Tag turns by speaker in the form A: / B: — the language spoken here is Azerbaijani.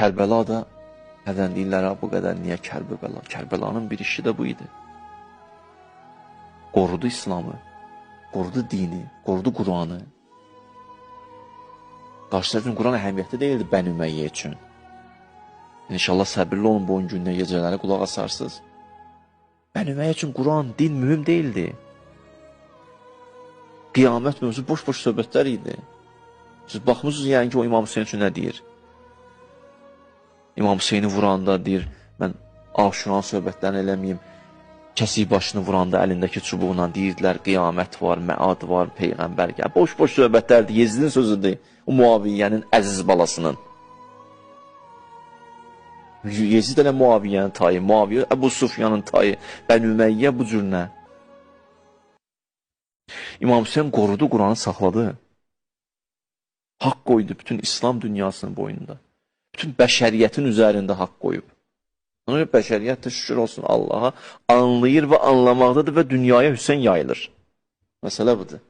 A: Kərbəla da nədən deyirlər, bu qədər niyə Kərbəla? Kərbəlanın bir işi də bu idi. Qorudu İslamı, qorudu dini, qorudu Quranı. Qarşılar üçün Quran əhəmiyyətli deyildi Bəni Ümeyyə üçün. İnşallah səbirli olun, bu 10 gündə gecələri qulaq asarsınız. Bəni Ümeyyə üçün Quran, din mühüm deyildi. Qiyamət mövzusu boş-boş söhbətlər idi. Siz baxmışsınız yəni ki, o İmam Hüseyin üçün nə deyir? İmam Hüseyini vuranda deyir, mən Aşuran söhbətlərini eləməyim. Kəsik başını vuranda əlindəki çubuğuna deyirdilər, qiyamət var, məad var, Peyğəmbər gəl. Boş-boş söhbətlərdir, Yezdin sözüdür, o Muaviyyənin əziz balasının. Yezid elə Muaviyyənin tayı, Muaviyyə Əbu Sufyanın tayı, Bəni Ümeyyə bu cür nə? İmam Hüseyin qorudu, Quranı saxladı. Haqq qoydu bütün İslam dünyasının boyunda. Bütün bəşəriyyətin üzərində haqq qoyub. Ona görə bəşəriyyət də şükür olsun Allaha anlayır və anlamaqdadır və dünyaya Hüseyin yayılır. Məsələ budur.